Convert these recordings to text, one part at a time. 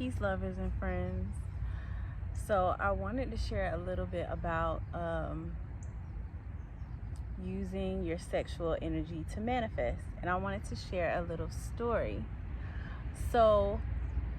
Peace, lovers and friends. So I wanted to share a little bit about using your sexual energy to manifest, and I wanted to share a little story. So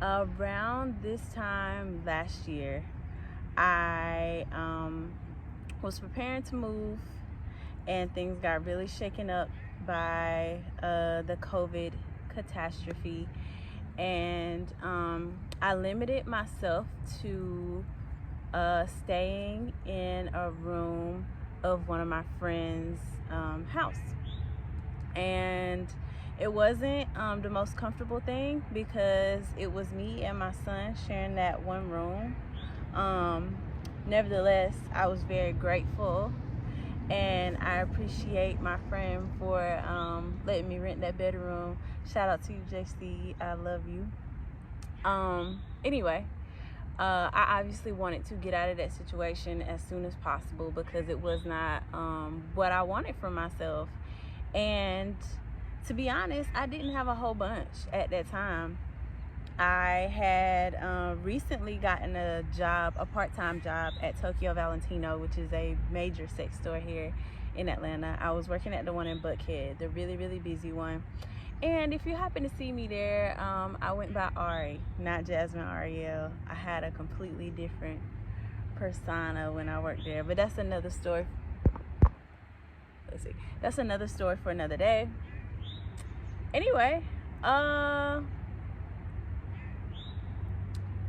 around this time last year, I was preparing to move, and things got really shaken up by the COVID catastrophe. And I limited myself to staying in a room of one of my friends' house. And it wasn't the most comfortable thing because it was me and my son sharing that one room. Nevertheless, I was very grateful, and I appreciate my friend for letting me rent that bedroom. Shout out to you, JC. I love you. Anyway, I obviously wanted to get out of that situation as soon as possible because it was not what I wanted for myself. And to be honest, I didn't have a whole bunch at that time. I had recently gotten a part-time job at Tokyo Valentino, which is a major sex store here in Atlanta. I was working at the one in Buckhead, the really, really busy one. And if you happen to see me there, I went by Ari, not Jasmine Ariel. I had a completely different persona when I worked there, but that's another story. Let's see. That's another story for another day. Anyway,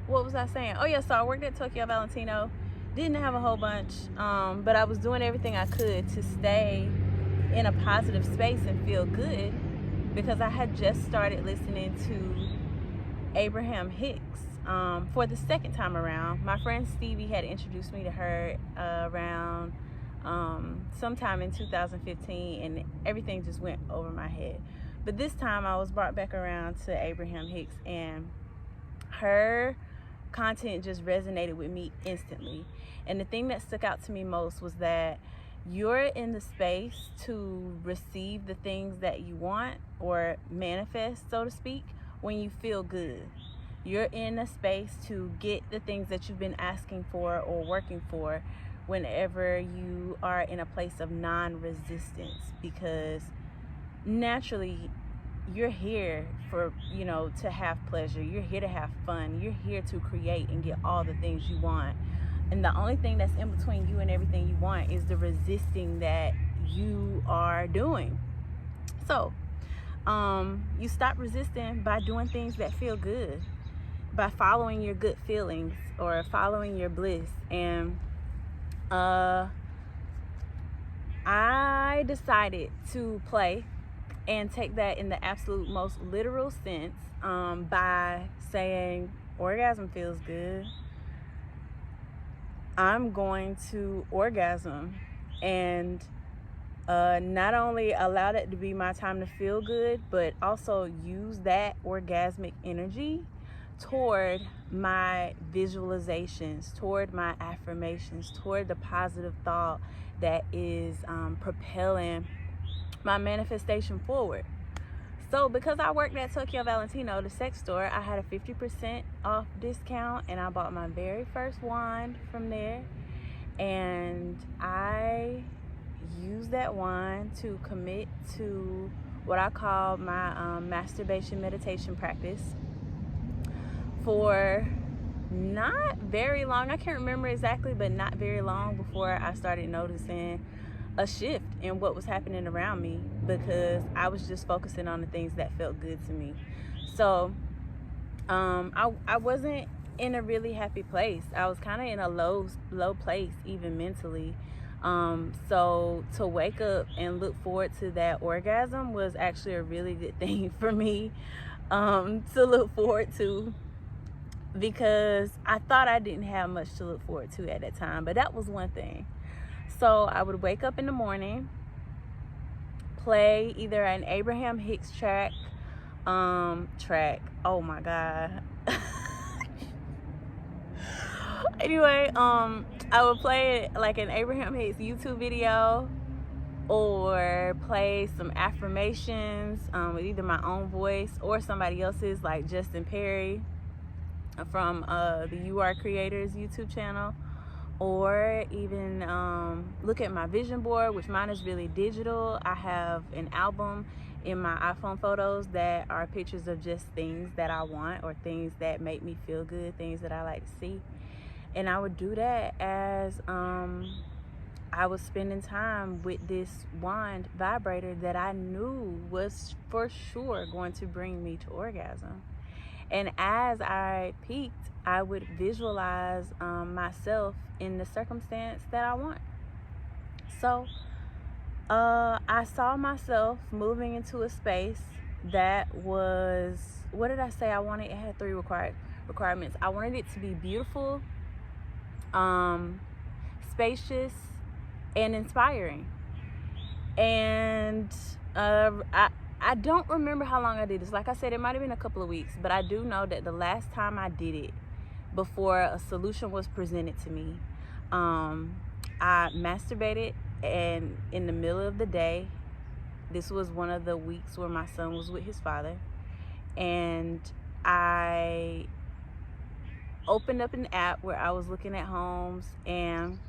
what was I saying? Oh yeah, so I worked at Tokyo Valentino. Didn't have a whole bunch, but I was doing everything I could to stay in a positive space and feel good because I had just started listening to Abraham Hicks for the second time around. My friend Stevie had introduced me to her around sometime in 2015, and everything just went over my head. But this time I was brought back around to Abraham Hicks, and her content just resonated with me instantly. And the thing that stuck out to me most was that you're in the space to receive the things that you want or manifest, so to speak, when you feel good. You're in a space to get the things that you've been asking for or working for whenever you are in a place of non-resistance, because naturally you're here for, to have pleasure. You're here to have fun. You're here to create and get all the things you want. And the only thing that's in between you and everything you want is the resisting that you are doing. So, you stop resisting by doing things that feel good, by following your good feelings or following your bliss. And I decided to play and take that in the absolute most literal sense by saying, orgasm feels good. I'm going to orgasm, and not only allow that to be my time to feel good, but also use that orgasmic energy toward my visualizations, toward my affirmations, toward the positive thought that is propelling my manifestation forward. So because I worked at Tokyo Valentino, the sex store, I had a 50% off discount, and I bought my very first wand from there, and I used that wand to commit to what I call my masturbation meditation practice for not very long. I can't remember exactly, but not very long before I started noticing a shift in what was happening around me, because I was just focusing on the things that felt good to me. So I wasn't in a really happy place. I was kind of in a low place, even mentally. So to wake up and look forward to that orgasm was actually a really good thing for me to look forward to, because I thought I didn't have much to look forward to at that time, but that was one thing. So I would wake up in the morning, play either an Abraham Hicks track, oh my God. Anyway, I would play like an Abraham Hicks YouTube video, or play some affirmations with either my own voice or somebody else's, like Justin Perry. from the You Are Creators YouTube channel, or even look at my vision board, which mine is really digital. I have an album in my iPhone photos that are pictures of just things that I want, or things that make me feel good, things that I like to see. And I would do that as I was spending time with this wand vibrator that I knew was for sure going to bring me to orgasm. And as I peaked, I would visualize myself in the circumstance that I want. So I saw myself moving into a space that was, what did I say I wanted? It had 3 requirements. I wanted it to be beautiful, spacious, and inspiring. And I don't remember how long I did this. Like I said, it might have been a couple of weeks, but I do know that the last time I did it, before a solution was presented to me, I masturbated, and in the middle of the day, this was one of the weeks where my son was with his father, and I opened up an app where I was looking at homes and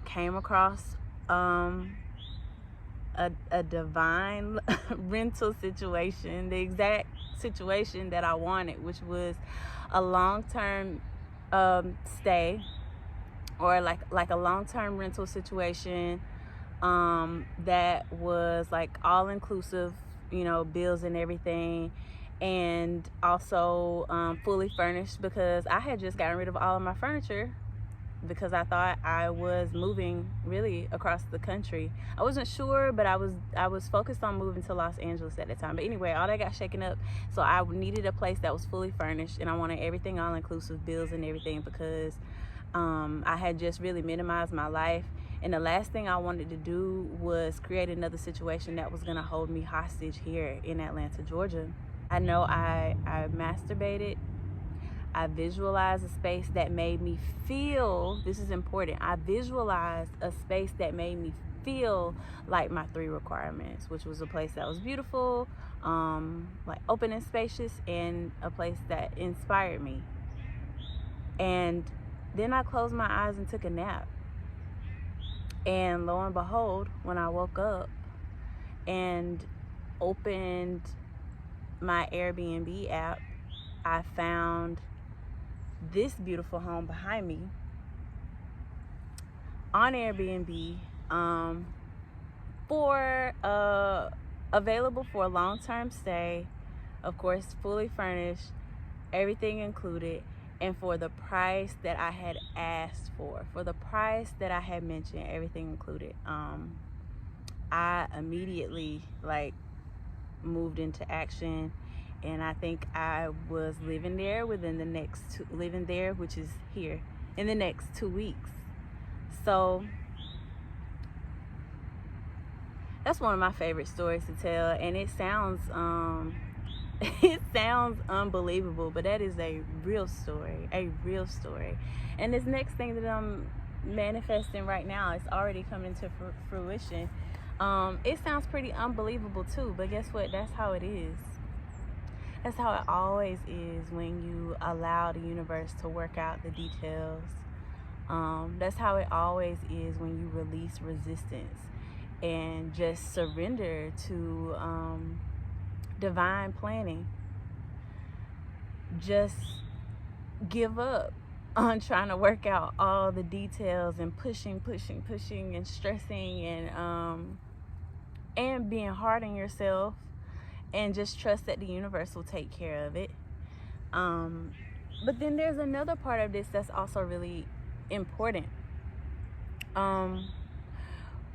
came across a divine rental situation, the exact situation that I wanted, which was a long-term stay, or like a long-term rental situation that was like all-inclusive, you know, bills and everything, and also fully furnished, because I had just gotten rid of all of my furniture because I thought I was moving really across the country. I wasn't sure, but I was focused on moving to Los Angeles at the time. But anyway, all that got shaken up, so I needed a place that was fully furnished, and I wanted everything all-inclusive, bills and everything, because I had just really minimized my life, and the last thing I wanted to do was create another situation that was gonna hold me hostage here in Atlanta, Georgia. I know I masturbated. I visualized a space that made me feel, this is important, I visualized a space that made me feel like my 3 requirements, which was a place that was beautiful, like open and spacious, and a place that inspired me. And then I closed my eyes and took a nap. And lo and behold, when I woke up and opened my Airbnb app, I found this beautiful home behind me on Airbnb, for available for a long-term stay, of course fully furnished, everything included, and for the price that I had asked for the price that I had mentioned, everything included. I immediately moved into action, and I think I was living there which is here, in the next 2 weeks. So that's one of my favorite stories to tell, and it sounds it sounds unbelievable, but that is a real story. And this next thing that I'm manifesting right now, it's already coming to fruition. It sounds pretty unbelievable too, but guess what? That's how it is. That's how it always is when you allow the universe to work out the details. That's how it always is when you release resistance and just surrender to divine planning. Just give up on trying to work out all the details and pushing and stressing and being hard on yourself, and just trust that the universe will take care of it. But then there's another part of this that's also really important.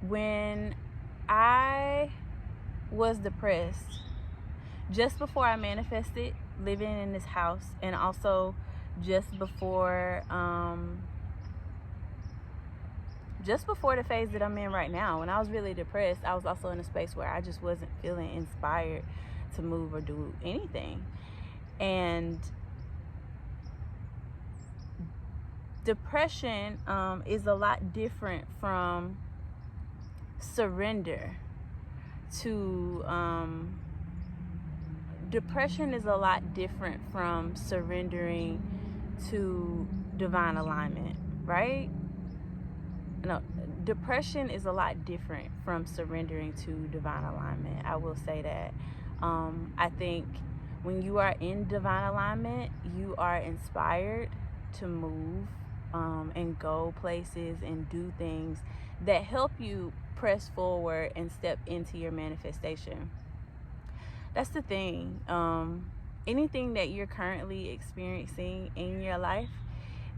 When I was depressed, just before I manifested living in this house, and also just before the phase that I'm in right now, when I was really depressed, I was also in a space where I just wasn't feeling inspired to move or do anything. And depression is a lot different from surrender to depression is a lot different from surrendering to divine alignment, right? No, depression is a lot different from surrendering to divine alignment. I will say that. I think when you are in divine alignment, you are inspired to move and go places and do things that help you press forward and step into your manifestation. That's the thing. Anything that you're currently experiencing in your life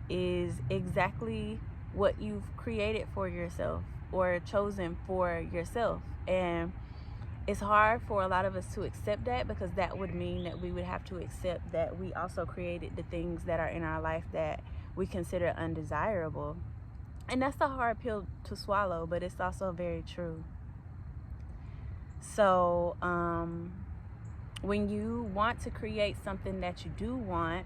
is exactly what you've created for yourself or chosen for yourself. And it's hard for a lot of us to accept that, because that would mean that we would have to accept that we also created the things that are in our life that we consider undesirable. And that's a hard pill to swallow, but it's also very true. So when you want to create something that you do want,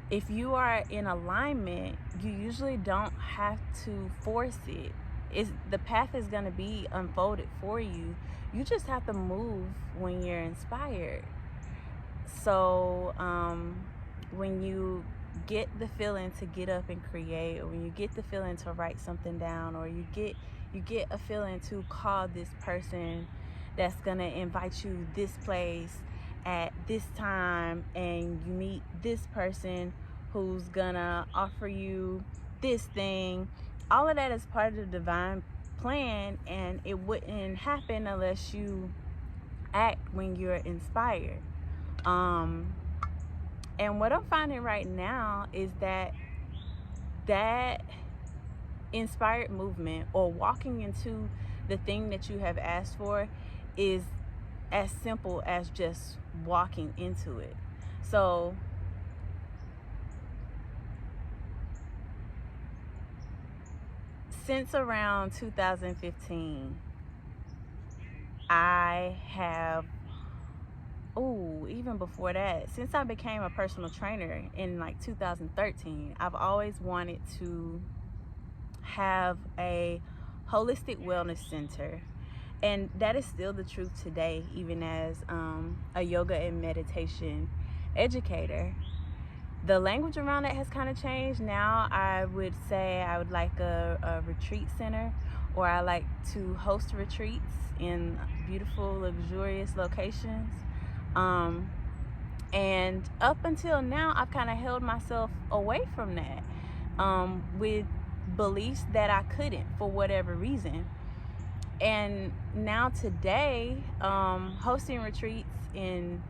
if you are in alignment, you usually don't have to force it. The path is going to be unfolded for you. You just have to move when you're inspired. So when you get the feeling to get up and create, or when you get the feeling to write something down, or you get a feeling to call this person that's going to invite you this place at this time, and you meet this person who's gonna offer you this thing, all of that is part of the divine plan, and it wouldn't happen unless you act when you're inspired. And what I'm finding right now is that inspired movement, or walking into the thing that you have asked for, is as simple as just walking into it. So since around 2015, I have, even before that, since I became a personal trainer in like 2013, I've always wanted to have a holistic wellness center. And that is still the truth today, even as a yoga and meditation educator. The language around it has kind of changed. Now I would say I would like a retreat center, or I like to host retreats in beautiful, luxurious locations. And up until now, I've kind of held myself away from that with beliefs that I couldn't, for whatever reason. And now today, hosting retreats in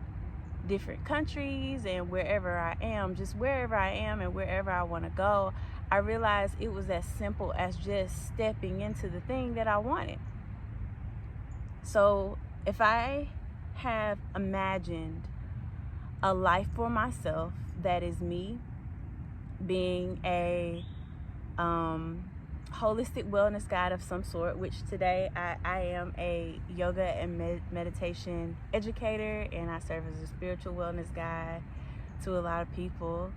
different countries and wherever I am, just wherever I am and wherever I want to go, I realized it was as simple as just stepping into the thing that I wanted. So if I have imagined a life for myself that is me being a holistic wellness guide of some sort, which today I am a yoga and meditation educator, and I serve as a spiritual wellness guide to a lot of people.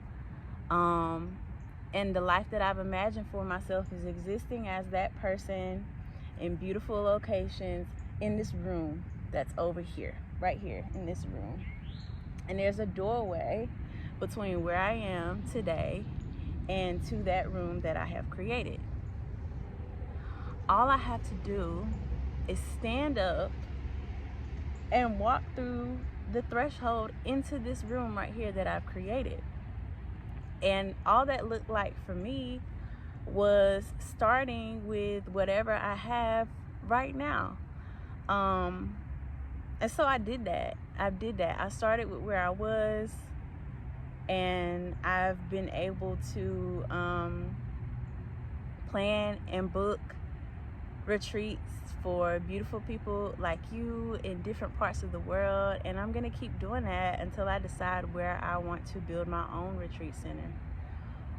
And the life that I've imagined for myself is existing as that person in beautiful locations in this room that's over here, right here in this room. And there's a doorway between where I am today and to that room that I have created. All I have to do is stand up and walk through the threshold into this room right here that I've created. And all that looked like for me was starting with whatever I have right now. And so I did that. I started with where I was, and I've been able to plan and book retreats for beautiful people like you in different parts of the world, and I'm gonna keep doing that until I decide where I want to build my own retreat center.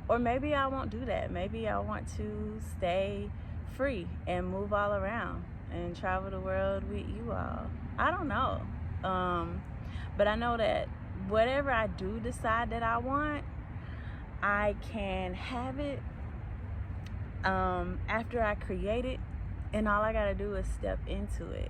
Or maybe I won't do that. Maybe I want to stay free and move all around and travel the world with you all. I don't know, but I know that whatever I do decide that I want, I can have it after I create it. And all I gotta do is step into it.